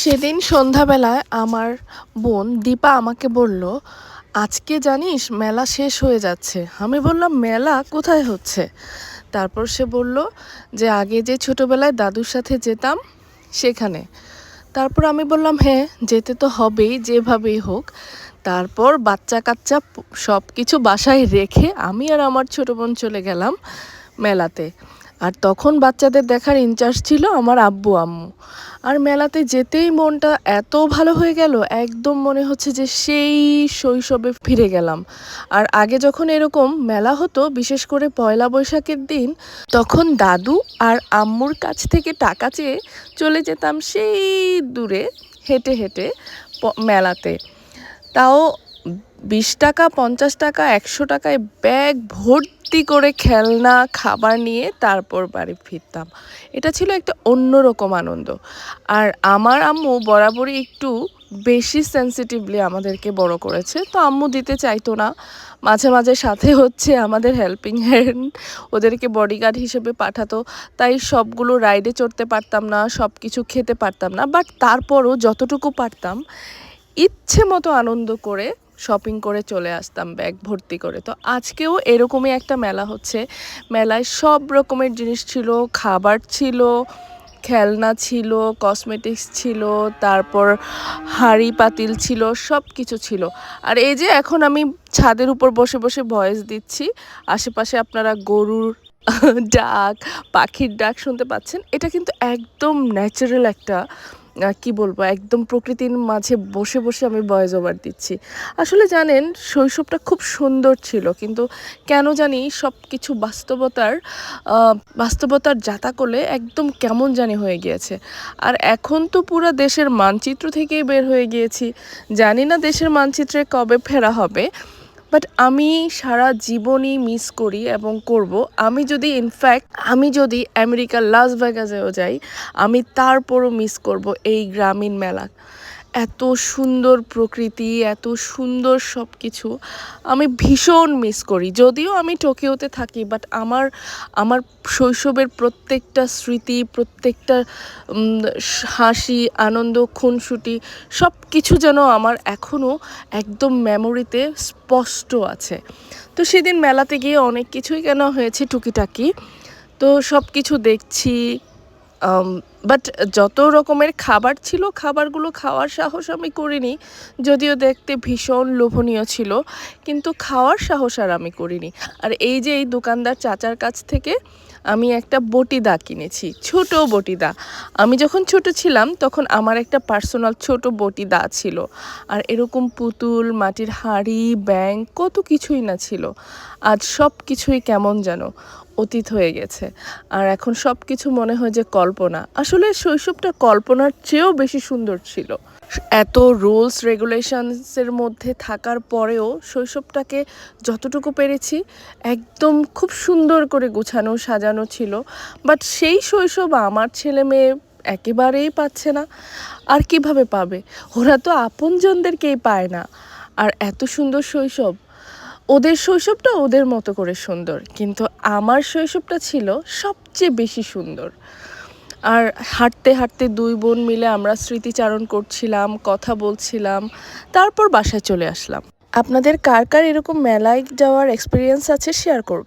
সেদিন সন্ধ্যাবেলায় আমার বোন দীপা আমাকে বলল, আজকে জানিস মেলা শেষ হয়ে যাচ্ছে। আমি বললাম, মেলা কোথায় হচ্ছে? তারপর সে বলল যে আগে যে ছোটবেলায় দাদুর সাথে যেতাম সেখানে। তারপর আমি বললাম, হ্যাঁ যেতে তো হবেই যেভাবেই হোক। তারপর বাচ্চা কাচ্চা সব কিছু বাসায় রেখে আমি আর আমার ছোট বোন চলে গেলাম মেলাতে। আর তখন বাচ্চাদের দেখার ইনচার্জ ছিল আমার আব্বু আম্মু। আর মেলাতে যেতেই মনটা এত ভালো হয়ে গেল, একদম মনে হচ্ছে যে সেই শৈশবে ফিরে গেলাম। আর আগে যখন এরকম মেলা হতো, বিশেষ করে পয়লা বৈশাখের দিন, তখন দাদু আর আম্মুর কাছ থেকে টাকা চেয়ে চলে যেতাম সেই দূরে হেঁটে হেঁটে মেলাতে। তাও 20 টাকা, 50 টাকা, 100 টাকায় ব্যাগ ভর্তি করে খেলনা খাবার নিয়ে তারপর বাড়ি ফিরতাম। এটা ছিল একটা অন্যরকম আনন্দ। আর আমার আম্মু বরাবরই একটু বেশি সেন্সিটিভলি আমাদেরকে বড় করেছে, তো আম্মু দিতে চাইতো না। মাঝে মাঝে সাথে হচ্ছে আমাদের হেল্পিং হ্যান্ড, ওদেরকে বডিগার্ড হিসেবে পাঠাতো। তাই সবগুলো রাইডে চড়তে পারতাম না, সব কিছু খেতে পারতাম না, বাট তারপরও যতটুকু পারতাম ইচ্ছে মতো আনন্দ করে শপিং করে চলে আসতাম ব্যাগ ভর্তি করে। তো আজকেও এরকমই একটা মেলা হচ্ছে। মেলায় সব রকমের জিনিস ছিল, খাবার ছিল, খেলনা ছিল, কসমেটিক্স ছিল, তারপর হাঁড়ি পাতিল ছিল, সব কিছু ছিল। আর এই যে এখন আমি ছাদের উপর বসে বসে ভয়েস দিচ্ছি, আশেপাশে আপনারা গরুর ডাক, পাখির ডাক শুনতে পাচ্ছেন। এটা কিন্তু একদম ন্যাচারাল একটা কি বলবো, একদম প্রকৃতির মাঝে বসে বসে আমি ভয়েস ওভার দিচ্ছি। আসলে জানেন, শৈশবটা খুব সুন্দর ছিল, কিন্তু কেন জানি সব কিছু বাস্তবতার যাতা করলে একদম কেমন জানি হয়ে গিয়েছে। আর এখন তো পুরো দেশের মানচিত্র থেকেই বের হয়ে গিয়েছি। জানি না দেশের মানচিত্রে কবে ফেরা হবে, বাট আমি সারা জীবনই মিস করি এবং করব। আমি যদি আমেরিকার লাস ভেগাসেও যাই, আমি তারপরও মিস করব এই গ্রামীণ মেলা। এত সুন্দর প্রকৃতি, এত সুন্দর সব কিছু আমি ভীষণ মিস করি। যদিও আমি টোকিওতে থাকি, বাট আমার শৈশবের প্রত্যেকটা স্মৃতি, প্রত্যেকটা হাসি, আনন্দ, খুনসুটি সব কিছু যেন আমার এখনও একদম মেমোরিতে স্পষ্ট আছে। তো সেদিন মেলাতে গিয়ে অনেক কিছুই কেনা হয়েছে টুকিটাকি, তো সব কিছু দেখছি। বাট যত রকমের খাবার ছিল, খাবারগুলো খাওয়ার সাহস আমি করিনি। যদিও দেখতে ভীষণ লোভনীয় ছিল, কিন্তু খাওয়ার সাহস আর আমি করিনি। আর এই যে এই দোকানদার চাচার কাছ থেকে আমি একটা বটিদা কিনেছি, ছোট বটিদা। আমি যখন ছোট ছিলাম তখন আমার একটা পার্সোনাল ছোট বটিদা ছিল। আর এরকম পুতুল, মাটির হাঁড়ি, ব্যাঙ, কত কিছুই না ছিল। আজ সব কিছুই কেমন যেন অতীত হয়ে গেছে। আর এখন সব কিছু মনে হয় যে কল্পনা। আসলে শৈশবটা কল্পনার চেয়েও বেশি সুন্দর ছিল। এত রুলস রেগুলেশনসের মধ্যে থাকার পরেও শৈশবটাকে যতটুকু পেরেছি একদম খুব সুন্দর করে গুছানো সাজানো ছিল। বাট সেই শৈশব আমার ছেলে মেয়ে একেবারেই পাচ্ছে না। আর কিভাবে পাবে? ওরা তো আপনজনদেরকেই পায় না। আর এত সুন্দর শৈশব, ওদের শৈশবটা ওদের মতো করে সুন্দর, কিন্তু আমার শৈশবটা ছিল সবচেয়ে বেশি সুন্দর। আর হাঁটতে হাঁটতে দুই বোন মিলে আমরা স্মৃতিচারণ করছিলাম, কথা বলছিলাম, তারপর বাসায় চলে আসলাম। আপনাদের কার কার এরকম মেলায় যাওয়ার এক্সপিরিয়েন্স আছে শেয়ার করুন।